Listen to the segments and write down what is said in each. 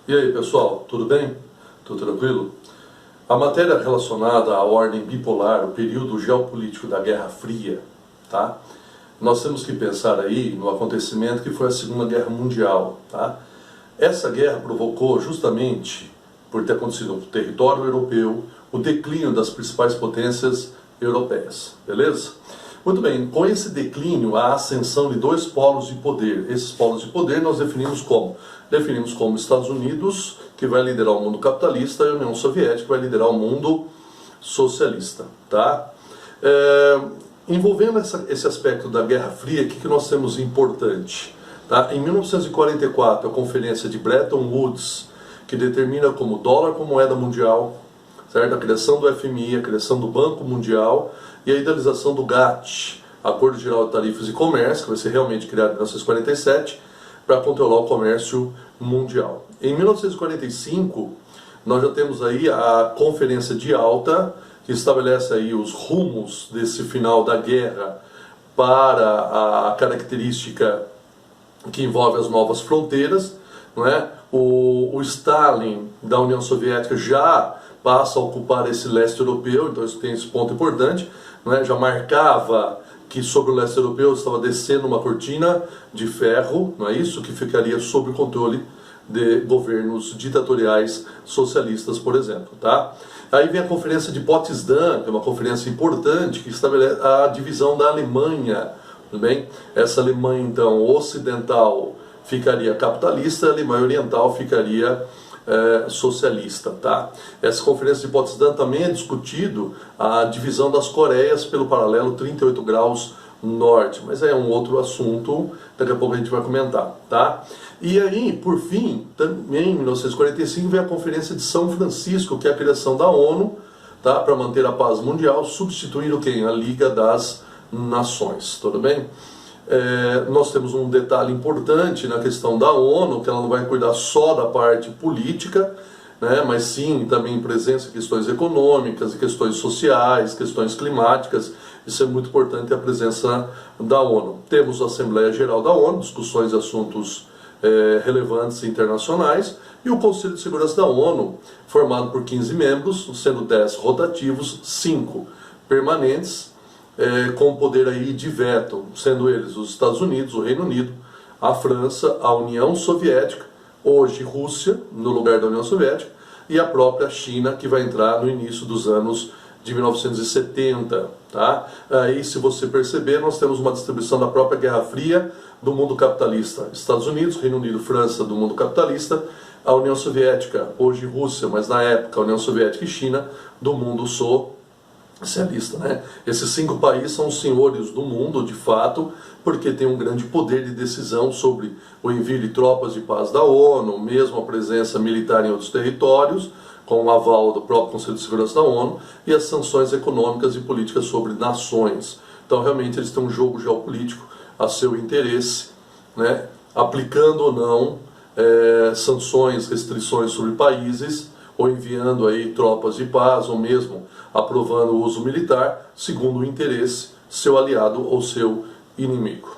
E aí, pessoal, tudo bem? Tudo tranquilo? A matéria relacionada à ordem bipolar, o período geopolítico da Guerra Fria, tá? Nós temos que pensar aí no acontecimento que foi a Segunda Guerra Mundial, tá? Essa guerra provocou justamente, por ter acontecido no território europeu, o declínio das principais potências europeias, beleza? Muito bem, com esse declínio, a ascensão de dois polos de poder. Esses polos de poder nós definimos como? Definimos como Estados Unidos, que vai liderar o mundo capitalista, e a União Soviética, que vai liderar o mundo socialista, tá? Envolvendo esse aspecto da Guerra Fria, o que nós temos importante? Tá? Em 1944, a Conferência de Bretton Woods, que determina como dólar como moeda mundial, certo? A criação do FMI, a criação do Banco Mundial e a idealização do GATT, Acordo Geral de Tarifas e Comércio, que vai ser realmente criado em 1947, para controlar o comércio mundial. Em 1945, nós já temos aí a Conferência de Alta, que estabelece aí os rumos desse final da guerra para a característica que envolve as novas fronteiras, não é? O Stalin da União Soviética já passa a ocupar esse leste europeu, então isso tem esse ponto importante, não é? Já marcava que sobre o leste europeu estava descendo uma cortina de ferro, não é isso? Que ficaria sob o controle de governos ditatoriais socialistas, por exemplo, tá? Aí vem a Conferência de Potsdam, que é uma conferência importante que estabelece a divisão da Alemanha, tudo bem? Essa Alemanha, então, ocidental ficaria capitalista, a Alemanha oriental ficaria socialista, tá? Essa Conferência de Potsdam também é discutido a divisão das Coreias pelo paralelo 38 graus norte, mas é um outro assunto, daqui a pouco a gente vai comentar, tá? E aí, por fim, também em 1945 vem a Conferência de São Francisco, que é a criação da ONU, tá? Para manter a paz mundial, substituindo quem? A Liga das Nações, tudo bem? Nós temos um detalhe importante na questão da ONU, que ela não vai cuidar só da parte política, né, mas sim também presença em questões econômicas, questões sociais, questões climáticas. Isso é muito importante, a presença da ONU. Temos a Assembleia Geral da ONU, discussões de assuntos relevantes internacionais, e o Conselho de Segurança da ONU, formado por 15 membros, sendo 10 rotativos, 5 permanentes, com poder aí de veto, sendo eles os Estados Unidos, o Reino Unido, a França, a União Soviética, hoje Rússia, no lugar da União Soviética, e a própria China, que vai entrar no início dos anos de 1970. Tá? Aí, se você perceber, nós temos uma distribuição da própria Guerra Fria do mundo capitalista. Estados Unidos, Reino Unido, França, do mundo capitalista, a União Soviética, hoje Rússia, mas na época a União Soviética e China, do mundo socialista, né? Esses 5 países são os senhores do mundo, de fato, porque tem um grande poder de decisão sobre o envio de tropas de paz da ONU, mesmo a presença militar em outros territórios, com o aval do próprio Conselho de Segurança da ONU, e as sanções econômicas e políticas sobre nações. Então, realmente, eles têm um jogo geopolítico a seu interesse, né? Aplicando ou não sanções, restrições sobre países, ou enviando aí tropas de paz, ou mesmo aprovando o uso militar, segundo o interesse, seu aliado ou seu inimigo.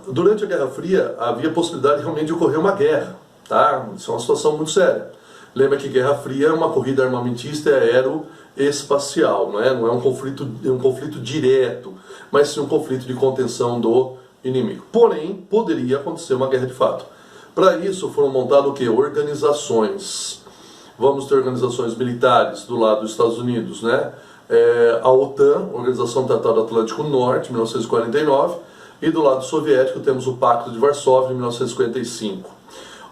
Durante a Guerra Fria, havia a possibilidade realmente de ocorrer uma guerra, tá? Isso é uma situação muito séria. Lembra que Guerra Fria é uma corrida armamentista aeroespacial, não é um conflito direto, mas sim um conflito de contenção do inimigo. Porém, poderia acontecer uma guerra de fato. Para isso foram montadas o quê? Organizações. Vamos ter organizações militares do lado dos Estados Unidos, né? A OTAN, Organização do Tratado Atlântico Norte, 1949, e do lado soviético temos o Pacto de Varsóvia, em 1955.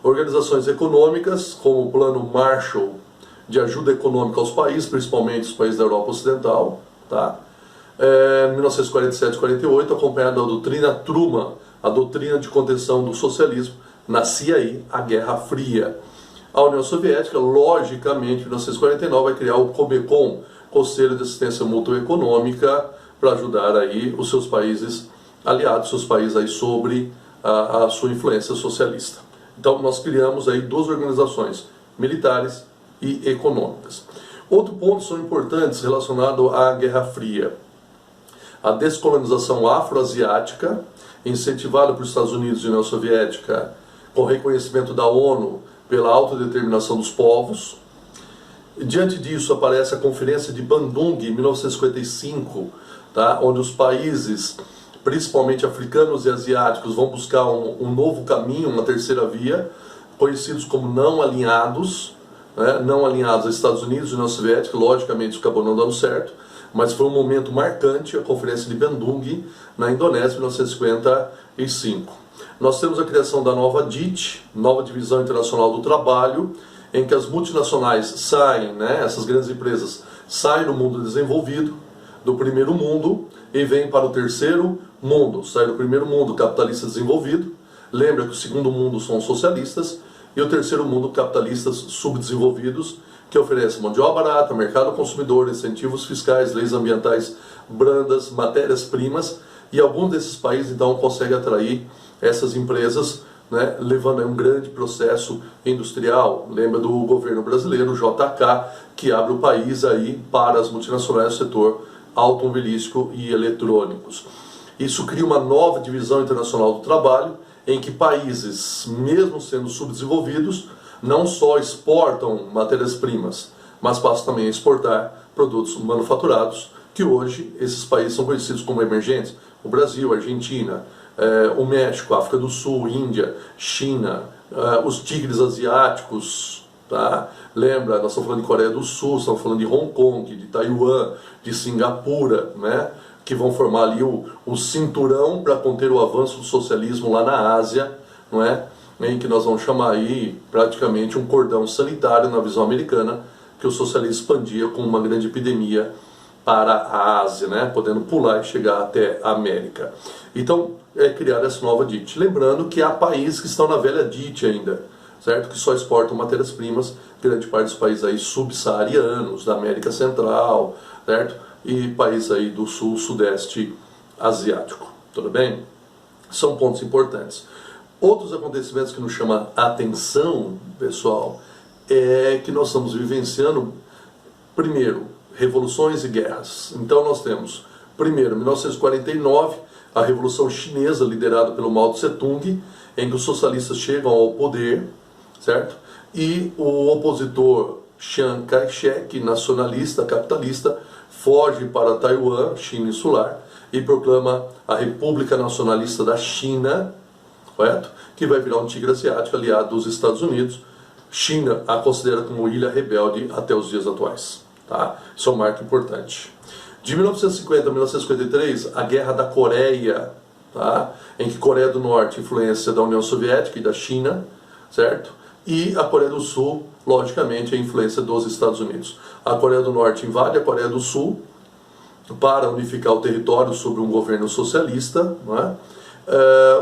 Organizações econômicas, como o Plano Marshall de ajuda econômica aos países, principalmente os países da Europa Ocidental, tá? 1947-48, acompanhada da doutrina Truman, a doutrina de contenção do socialismo, nascia aí a Guerra Fria. A União Soviética, logicamente, em 1949, vai criar o COMECON, Conselho de Assistência Mútua Econômica, para ajudar aí os seus países aliados, seus países aí sobre a sua influência socialista. Então nós criamos aí 2 organizações, militares e econômicas. Outro ponto são importantes relacionado à Guerra Fria. A descolonização afroasiática, incentivada por Estados Unidos e União Soviética, com reconhecimento da ONU pela autodeterminação dos povos. Diante disso aparece a Conferência de Bandung, em 1955, tá? Onde os países, principalmente africanos e asiáticos, vão buscar um novo caminho, uma terceira via, conhecidos como não alinhados, né? Não alinhados aos Estados Unidos e União Soviética. Logicamente isso acabou não dando certo, mas foi um momento marcante, a Conferência de Bandung, na Indonésia, em 1955. Nós temos a criação da nova DIT, Nova Divisão Internacional do Trabalho, em que as multinacionais saem, né, essas grandes empresas saem do mundo desenvolvido, do primeiro mundo, e vêm para o terceiro mundo. Sai do primeiro mundo capitalista desenvolvido, lembra que o segundo mundo são socialistas, e o terceiro mundo capitalistas subdesenvolvidos, que oferece mão de obra barata, mercado consumidor, incentivos fiscais, leis ambientais brandas, matérias-primas, e alguns desses países então conseguem atrair essas empresas, né, levando a um grande processo industrial. Lembra do governo brasileiro, JK, que abre o país aí para as multinacionais do setor automobilístico e eletrônicos. Isso cria uma nova divisão internacional do trabalho, em que países, mesmo sendo subdesenvolvidos, não só exportam matérias-primas, mas passam também a exportar produtos manufaturados, que hoje esses países são conhecidos como emergentes. O Brasil, a Argentina, o México, a África do Sul, Índia, China, os tigres asiáticos, tá? Lembra, nós estamos falando de Coreia do Sul, estamos falando de Hong Kong, de Taiwan, de Singapura, né? Que vão formar ali o cinturão para conter o avanço do socialismo lá na Ásia, não é? Em que nós vamos chamar aí praticamente um cordão sanitário na visão americana, que o socialismo expandia com uma grande epidemia para a Ásia, né? Podendo pular e chegar até a América. Então, é criada essa nova DIT. Lembrando que há países que estão na velha DIT ainda, certo? Que só exportam matérias-primas, grande parte dos países aí subsaarianos, da América Central, certo? E países aí do sul, sudeste asiático, tudo bem? São pontos importantes. Outros acontecimentos que nos chamam a atenção, pessoal, é que nós estamos vivenciando, primeiro, revoluções e guerras. Então nós temos, primeiro, 1949, a Revolução Chinesa, liderada pelo Mao Tse-tung, em que os socialistas chegam ao poder, certo? E o opositor Chiang Kai-shek, nacionalista, capitalista, foge para Taiwan, China insular, e proclama a República Nacionalista da China, correto? Que vai virar um tigre asiático aliado dos Estados Unidos. China a considera como ilha rebelde até os dias atuais. Tá? Isso é um marco importante. De 1950 a 1953, a Guerra da Coreia, tá? Em que Coreia do Norte influência da União Soviética e da China, certo? E a Coreia do Sul, logicamente, a influência dos Estados Unidos. A Coreia do Norte invade a Coreia do Sul para unificar o território sob um governo socialista, não é?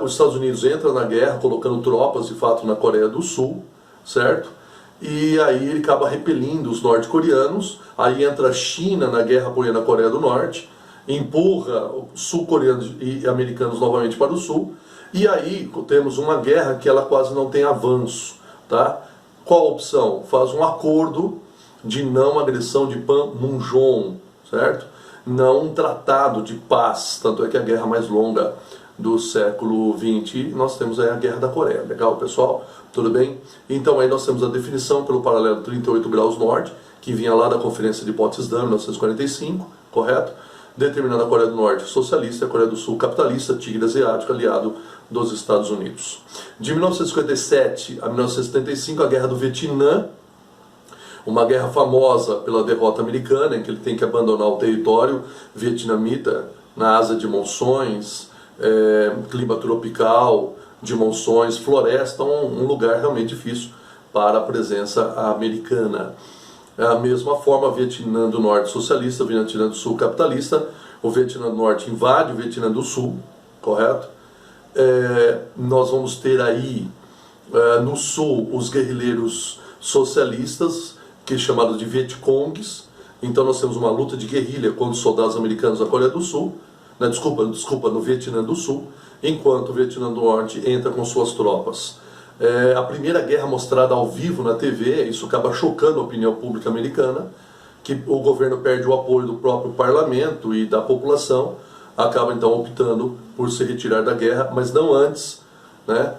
Os Estados Unidos entram na guerra, colocando tropas de fato na Coreia do Sul, certo? E aí ele acaba repelindo os norte-coreanos, aí entra a China na guerra apoiando a Coreia do Norte, empurra sul-coreanos e americanos novamente para o sul, e aí temos uma guerra que ela quase não tem avanço, tá? Qual a opção? Faz um acordo de não agressão de Panmunjom, certo? Não um tratado de paz, tanto é que é a guerra mais longa do século XX, nós temos aí a Guerra da Coreia. Legal, pessoal? Tudo bem? Então aí nós temos a definição pelo paralelo 38 graus norte, que vinha lá da Conferência de Potsdam, 1945, correto? Determinando a Coreia do Norte socialista e a Coreia do Sul capitalista, tigre asiático, aliado dos Estados Unidos. De 1957 a 1975, a Guerra do Vietnã, uma guerra famosa pela derrota americana, em que ele tem que abandonar o território vietnamita na asa de monções, clima tropical, de monções, floresta, um lugar realmente difícil para a presença americana. Da mesma forma, Vietnã do Norte socialista, Vietnã do Sul capitalista, o Vietnã do Norte invade o Vietnã do Sul, correto? Nós vamos ter aí no Sul os guerrilheiros socialistas, que é chamado de Vietcongs. Então nós temos uma luta de guerrilha contra os soldados americanos da Coreia do Sul, desculpa, no Vietnã do Sul, enquanto o Vietnã do Norte entra com suas tropas. A primeira guerra mostrada ao vivo na TV, isso acaba chocando a opinião pública americana, que o governo perde o apoio do próprio parlamento e da população, acaba então optando por se retirar da guerra, mas não antes, né,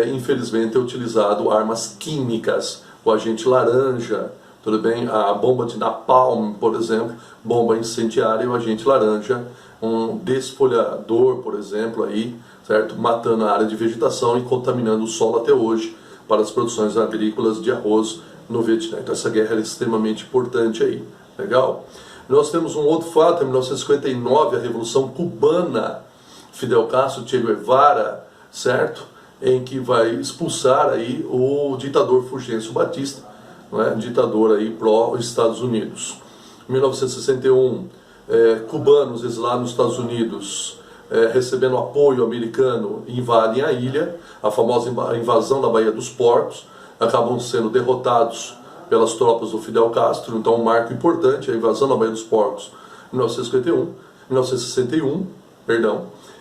infelizmente, é utilizado armas químicas, o agente laranja, tudo bem? A bomba de napalm, por exemplo, bomba incendiária e o agente laranja, um desfolhador, por exemplo, aí, certo? Matando a área de vegetação e contaminando o solo até hoje para as produções agrícolas de arroz no Vietnã. Então essa guerra é extremamente importante aí, legal? Nós temos um outro fato, em 1959, a Revolução Cubana, Fidel Castro, Che Guevara, certo? Em que vai expulsar aí o ditador Fulgêncio Batista, não é? Ditador aí pró-Estados Unidos. Em 1961, cubanos exilados nos Estados Unidos, recebendo apoio americano, invadem a ilha, a famosa invasão da Baía dos Porcos, acabam sendo derrotados pelas tropas do Fidel Castro, então um marco importante, a invasão da Baía dos Porcos, em 1961,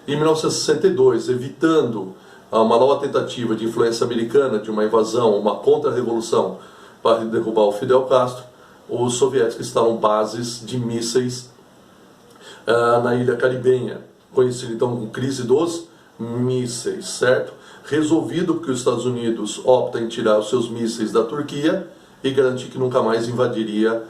e em 1962, evitando uma nova tentativa de influência americana, de uma invasão, uma contra-revolução para derrubar o Fidel Castro, os soviéticos instalam bases de mísseis na ilha caribenha, conhecida então como crise dos mísseis, certo? Resolvido porque os Estados Unidos optam em tirar os seus mísseis da Turquia e garantir que nunca mais invadiria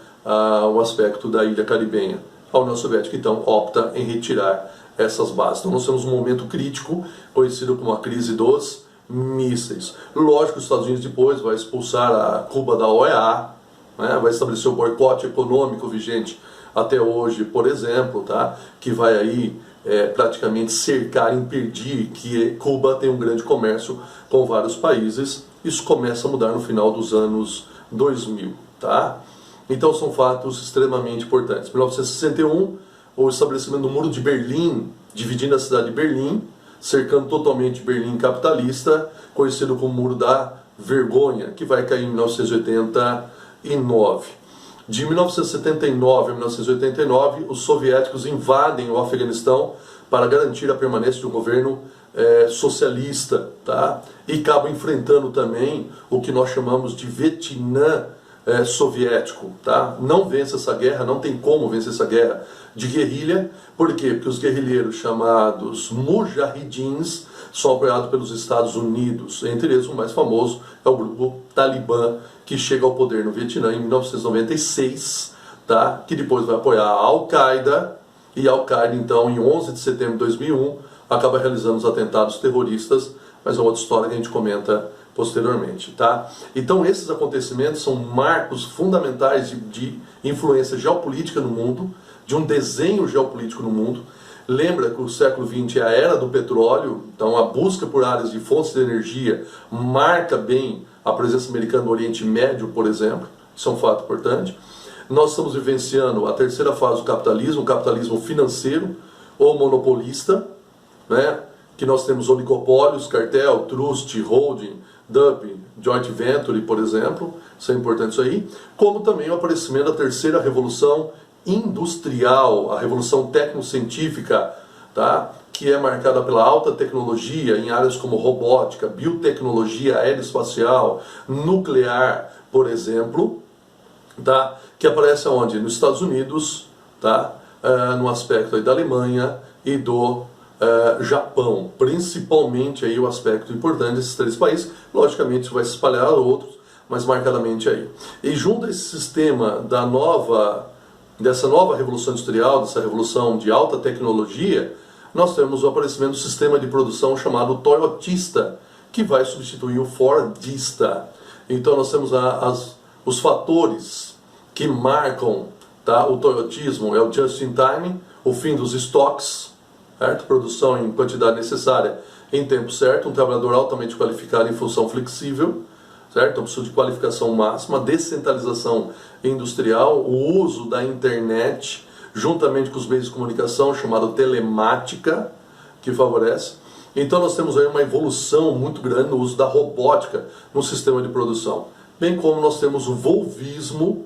o aspecto da ilha caribenha. A União Soviética então opta em retirar essas bases. Então nós temos um momento crítico, conhecido como a crise dos mísseis. Lógico que os Estados Unidos depois vai expulsar a Cuba da OEA, né? Vai estabelecer o boicote econômico vigente até hoje, por exemplo, tá? Que vai aí praticamente cercar, impedir que Cuba tenha um grande comércio com vários países. Isso começa a mudar no final dos anos 2000, tá? Então são fatos extremamente importantes. Em 1961, o estabelecimento do Muro de Berlim, dividindo a cidade de Berlim, cercando totalmente Berlim capitalista, conhecido como Muro da Vergonha, que vai cair em 1989. De 1979 a 1989, os soviéticos invadem o Afeganistão para garantir a permanência de um governo socialista, tá? E acabam enfrentando também o que nós chamamos de Vietnã soviético, tá? Não vence essa guerra, não tem como vencer essa guerra de guerrilha. Por quê? Porque os guerrilheiros chamados mujahidins são apoiados pelos Estados Unidos. Entre eles, o mais famoso é o grupo Talibã, que chega ao poder no Vietnã em 1996, tá? Que depois vai apoiar a Al-Qaeda, e a Al-Qaeda, então, em 11 de setembro de 2001, acaba realizando os atentados terroristas, mas é uma outra história que a gente comenta posteriormente, tá? Então esses acontecimentos são marcos fundamentais de influência geopolítica no mundo, de um desenho geopolítico no mundo. Lembra que o século XX é a era do petróleo, então a busca por áreas de fontes de energia marca bem a presença americana no Oriente Médio, por exemplo. Isso é um fato importante. Nós estamos vivenciando a terceira fase do capitalismo, o capitalismo financeiro ou monopolista, né? Que nós temos oligopólios, cartel, trust, holding, dumping, joint venture, por exemplo. Isso é importante isso aí. Como também o aparecimento da terceira revolução industrial, a revolução tecnocientífica, tá? Que é marcada pela alta tecnologia em áreas como robótica, biotecnologia, aeroespacial, nuclear, por exemplo, tá? Que aparece onde? Nos Estados Unidos, tá? No aspecto aí da Alemanha e do Japão, principalmente aí o aspecto importante desses três países. Logicamente isso vai se espalhar a outros, mas marcadamente aí. E junto a esse sistema dessa nova revolução industrial, dessa revolução de alta tecnologia, nós temos o aparecimento do sistema de produção chamado toyotista, que vai substituir o fordista. Então nós temos os fatores que marcam, tá, o toyotismo, é o just in time, o fim dos estoques, certo? Produção em quantidade necessária em tempo certo, um trabalhador altamente qualificado em função flexível, certo? Então precisa de qualificação máxima, descentralização industrial, o uso da internet, juntamente com os meios de comunicação, chamado telemática, que favorece. Então nós temos aí uma evolução muito grande no uso da robótica no sistema de produção. Bem como nós temos o volvismo,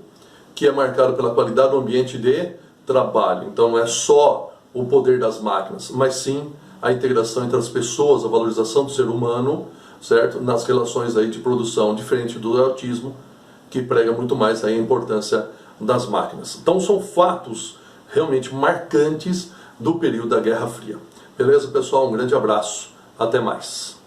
que é marcado pela qualidade do ambiente de trabalho. Então não é só o poder das máquinas, mas sim a integração entre as pessoas, a valorização do ser humano, certo? Nas relações aí de produção, diferente do autismo, que prega muito mais aí a importância das máquinas. Então são fatos realmente marcantes do período da Guerra Fria. Beleza, pessoal? Um grande abraço. Até mais.